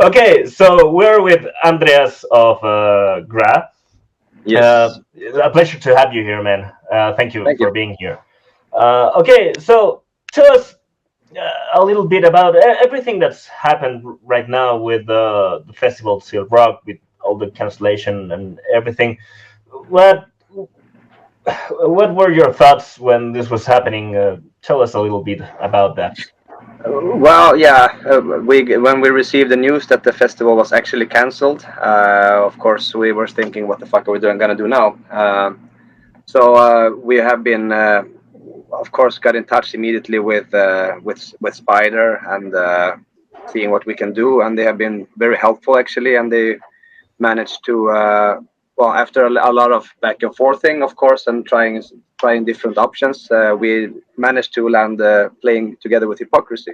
Okay, so we're with Andreas of GRÁ. Yes. A pleasure to have you here, man. Thank you Thank you. for being here. Okay, so tell us a little bit about everything that's happened right now with the festival Seal Rock, with all the cancellation and everything. What what were your thoughts when this was happening? Tell us a little bit about that. Well, yeah. We when we received the news that the festival was actually cancelled, of course we were thinking, what the fuck are we gonna do now? So we have been, of course, got in touch immediately with Spider and seeing what we can do, and they have been very helpful actually, and they managed to well, after a lot of back and forthing, of course, and trying different options, we managed to land playing together with Hypocrisy,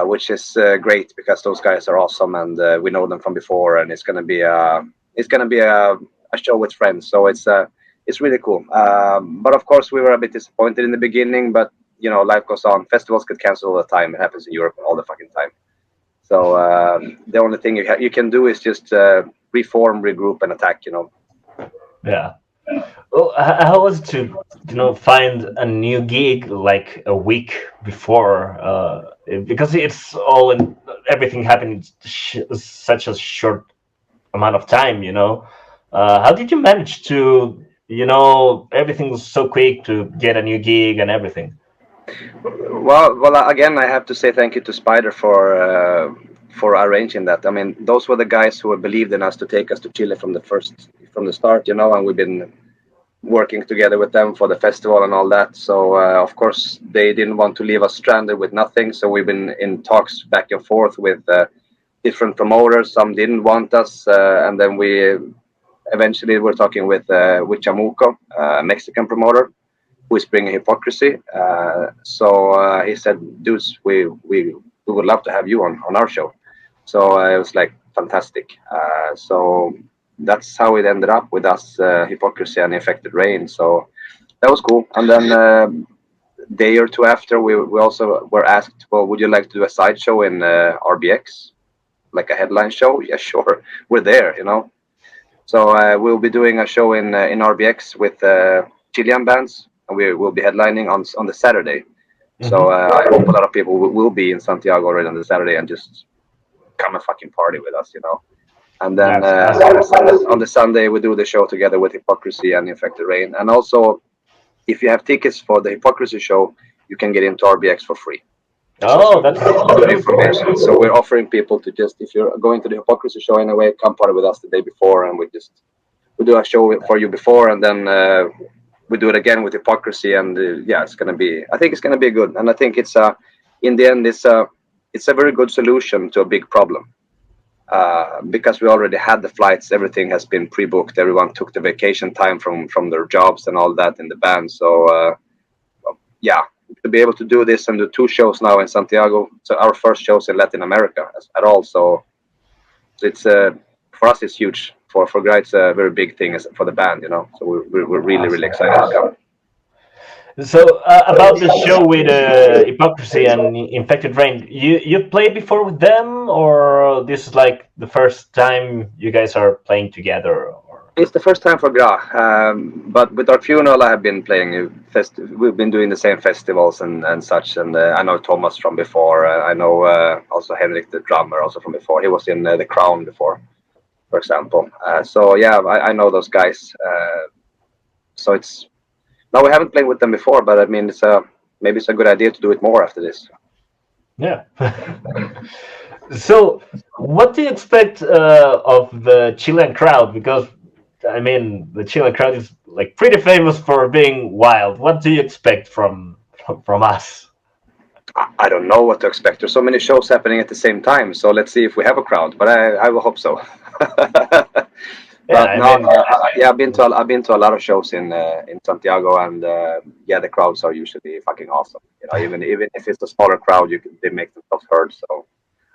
which is great because those guys are awesome, and we know them from before, and it's gonna be a show with friends, so it's really cool. But of course, we were a bit disappointed in the beginning, but life goes on. Festivals get canceled all the time. It happens in Europe all the fucking time. So the only thing you can do is just reform, regroup, and attack. Yeah. Well, how was it to find a new gig like a week before? Because it's all in everything happened in such a short amount of time. How did you manage to everything was so quick to get a new gig and everything? Well, again, I have to say thank you to Spider for arranging that. I mean, those were the guys who believed in us to take us to Chile from the start, and we've been working together with them for the festival and all that. So of course they didn't want to leave us stranded with nothing. So we've been in talks back and forth with different promoters. Some didn't want us, and then we eventually were talking with Chamuco, a Mexican promoter who is bringing Hypocrisy. So he said, "Dudes, we would love to have you on our show." So it was like fantastic. So that's how it ended up with us, Hypocrisy and Infected Rain. So that was cool. And then day or two after, we also were asked, well, would you like to do a sideshow in RBX, like a headline show? Yeah, sure. We're there. So we'll be doing a show in RBX with Chilean bands, and we will be headlining on the Saturday. So I hope a lot of people will be in Santiago already on the Saturday and just come and fucking party with us. And then on the Sunday, we do the show together with Hypocrisy and Infected Rain. And also, if you have tickets for the Hypocrisy show, you can get into RBX for free. Oh, that's good information. So we're offering people to just, if you're going to the Hypocrisy show anyway, come party with us the day before, and we do a show for you before, and then we do it again with Hypocrisy, and it's gonna be. I think it's gonna be good, and I think it's in the end, it's a very good solution to a big problem. Because we already had the flights, everything has been pre-booked. Everyone took the vacation time from their jobs and all that in the band. So to be able to do this and do two shows now in Santiago, so our first shows in Latin America at all. So it's for us it's huge. For GRÁ it's a very big thing for the band. So we're really excited to come. So about the show with Hypocrisy and Infected Rain, you played before with them, or this is like the first time you guys are playing together? Or? It's the first time for GRÁ, but with our funeral I have been playing. We've been doing the same festivals and such, and I know Thomas from before. I know also Henrik, the drummer, also from before. He was in the Crown before, for example. So yeah, I know those guys. So it's. No, we haven't played with them before, but I mean, maybe it's a good idea to do it more after this. Yeah. So, what do you expect of the Chilean crowd? Because, I mean, the Chilean crowd is like pretty famous for being wild. What do you expect from us? I don't know what to expect. There's so many shows happening at the same time, so let's see if we have a crowd. But I will hope so. But I've been to a lot of shows in Santiago, and the crowds are usually fucking awesome. Even if it's a smaller crowd, they make themselves heard. So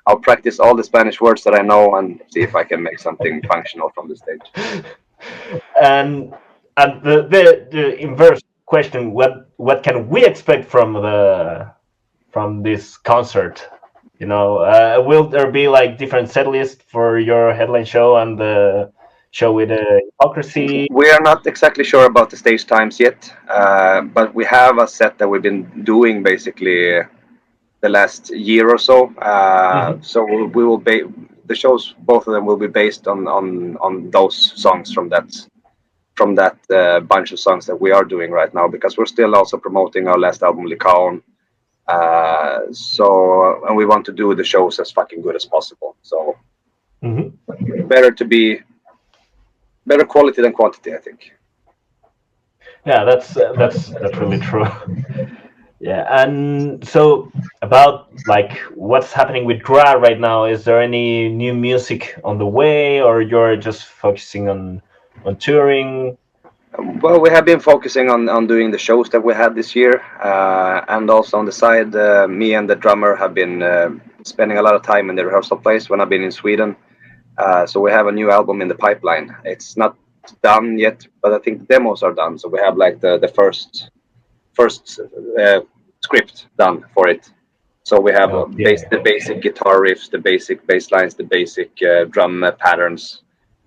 I'll practice all the Spanish words that I know and see if I can make something functional from the stage. And the inverse question: what can we expect from this concert? Will there be like different set list for your headline show and the show with hypocrisy? We are not exactly sure about the stage times yet, but we have a set that we've been doing basically the last year or so. Hmm. So we will be the shows. Both of them will be based on those songs from that bunch of songs that we are doing right now, because we're still also promoting our last album, Likaon. And we want to do the shows as fucking good as possible. So Hmm. better to be better quality than quantity, I think. Yeah, that's really true. Yeah, and so about like what's happening with GRÁ right now? Is there any new music on the way, or you're just focusing on touring? Well, we have been focusing on doing the shows that we had this year, and also on the side, me and the drummer have been spending a lot of time in the rehearsal place when I've been in Sweden. So we have a new album in the pipeline. It's not done yet, but I think the demos are done. So we have like the first script done for it. So we have Okay. the basic guitar riffs, the basic bass lines, the basic drum patterns,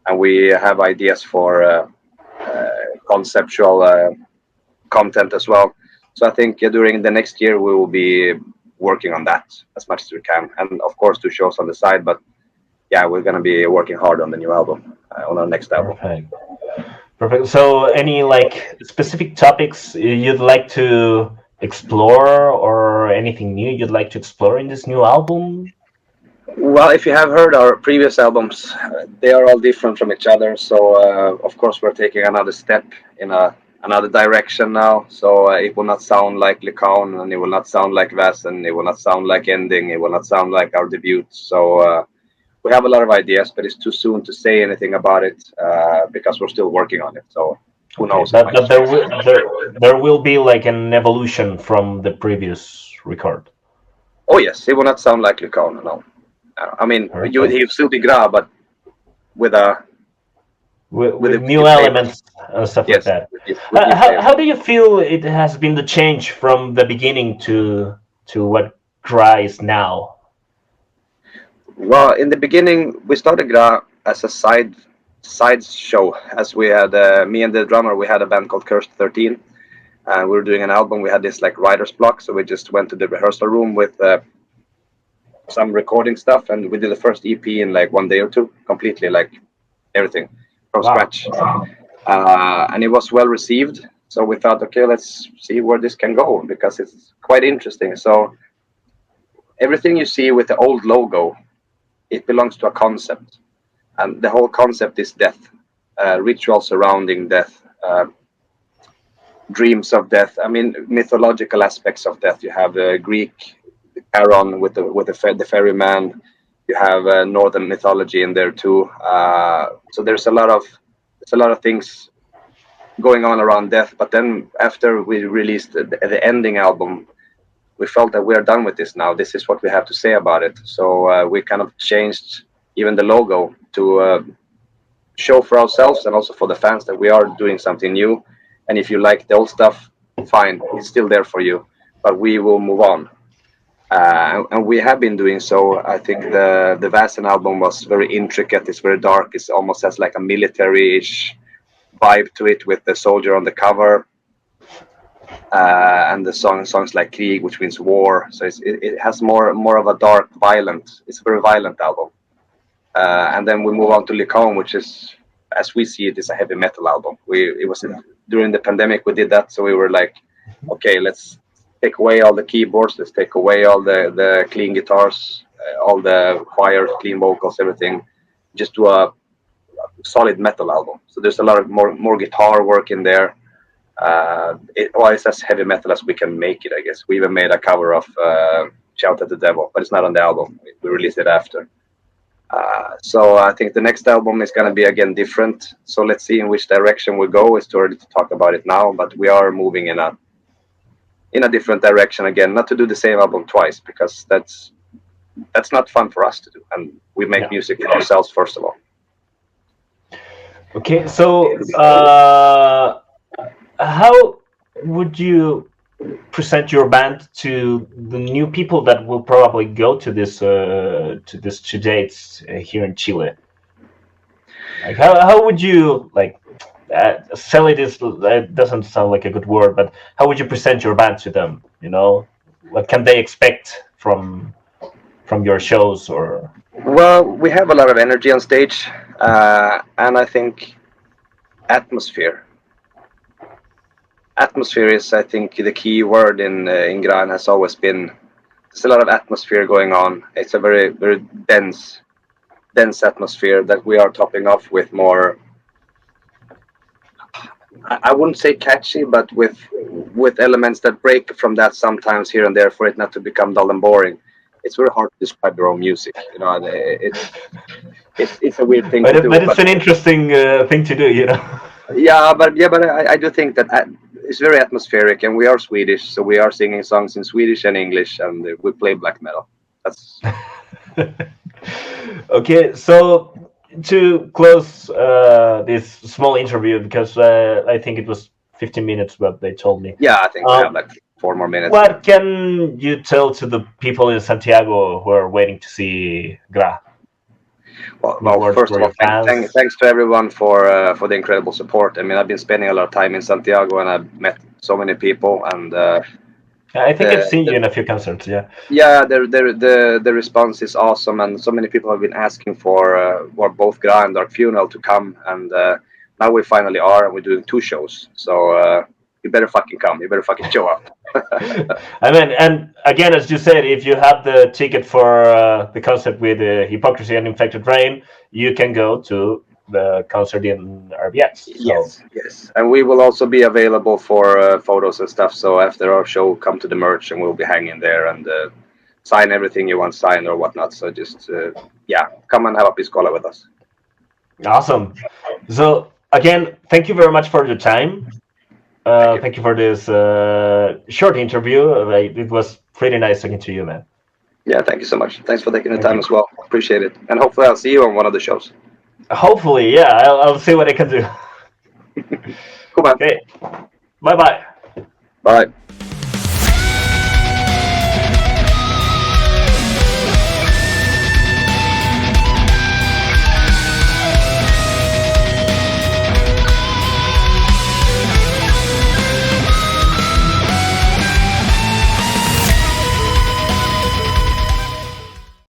and we have ideas for conceptual content as well. So I think during the next year we will be working on that as much as we can, and of course do shows on the side. But yeah, we're gonna be working hard on the new album, on our next album. Perfect. Perfect. So, any like specific topics you'd like to explore, or anything new you'd like to explore in this new album? Well, if you have heard our previous albums, they are all different from each other. So of course we're taking another step in another direction now. So it will not sound like Likaon, and it will not sound like Vas, and it will not sound like Ending. It will not sound like our debut. So we have a lot of ideas, but it's too soon to say anything about it because we're still working on it. So who Okay, knows? It might but change. there will be like an evolution from the previous record. Oh yes, it will not sound like Likaon. No, I mean Perfect. he'll still be GRÁ, but with a With with new new flavor. elements and stuff like Yes, that. with new How flavor. do you feel it has been the change from the beginning to what GRÁ is now? Well, in the beginning, we started GRÁ as a side show, as we had me and the drummer. We had a band called Cursed 13, and we were doing an album. We had this like writer's block, so we just went to the rehearsal room with some recording stuff, and we did the first EP in like one day or two, completely like everything from Wow. scratch. And it was well received. So we thought, okay, let's see where this can go because it's quite interesting. So everything you see with the old logo, it belongs to a concept, and the whole concept is death, ritual surrounding death, dreams of death. I mean, mythological aspects of death. You have Greek Charon with the ferryman. You have northern mythology in there too. So there's a lot of things going on around death. But then after we released the ending album, we felt that we're done with this now. This is what we have to say about it. So we kind of changed even the logo to show for ourselves and also for the fans that we are doing something new. And if you like the old stuff, fine, it's still there for you. But we will move on. And we have been doing so. I think the Vasen album was very intricate. It's very dark. It almost has like a military-ish vibe to it with the soldier on the cover. And the songs like Krieg, which means war. So it has more of a dark, violent. It's a very violent album. And then we move on to Likaon, which is, as we see it, is a heavy metal album. It was during the pandemic we did that, so we were like, okay, let's take away all the keyboards, let's take away all the clean guitars, all the choirs, clean vocals, everything. Just do a solid metal album. So there's a lot of more guitar work in there. It's as heavy metal as we can make it, I guess. We even made a cover of Shout at the Devil, but it's not on the album. We released it after. So I think the next album is going to be again different. So let's see in which direction we go. It's too early to talk about it now, but we are moving in a different direction again. Not to do the same album twice, because that's not fun for us to do. And we make Yeah. music for ourselves first of all. Okay. So, how would you? present your band to the new people that will probably go to this two dates here in Chile? Like how would you like sell it? Is that doesn't sound like a good word, but how would you present your band to them? You know, what can they expect from your shows? Or Well, we have a lot of energy on stage, and I think atmosphere. Atmosphere is, I think, the key word in GRÁ has always been. There's a lot of atmosphere going on. It's a very very dense atmosphere that we are topping off with more. I wouldn't say catchy, but with elements that break from that sometimes here and there for it not to become dull and boring. It's very hard to describe your own music. You know, it's a weird thing to do. but it's an interesting thing to do, you know. But I do think that it's very atmospheric, and we are Swedish, so we are singing songs in Swedish and English, and we play black metal. That's Okay, so to close this small interview, because I think it was 15 minutes, what they told me. yeah. I think we have like 4 more minutes. What can you tell to the people in Santiago who are waiting to see GRÁ? Well, first of all, thanks to everyone for the incredible support. I mean, I've been spending a lot of time in Santiago, and I've met so many people, and I think I've seen you in a few concerts. Yeah. yeah, the response is awesome, and so many people have been asking for both GRÁ and Dark Funeral to come, and now we finally are, and we're doing 2 shows. So you better fucking come. You better fucking show up. I mean, and again, as you said, if you have the ticket for the concert with Hypocrisy and Infected Rain, you can go to the concert in RBS. So. Yes, and we will also be available for photos and stuff. So after our show, come to the merch, and we'll be hanging there and sign everything you want signed or whatnot. So just come and have a piscola with us. Awesome. So again, thank you very much for your time. Thank you for this short interview. It was pretty nice talking to you, man. Yeah, thank you so much. Thanks for taking the time as well. Appreciate it. And hopefully I'll see you on one of the shows. Hopefully, yeah. I'll see what I can do. Cool, man. Okay. Bye-bye. Bye.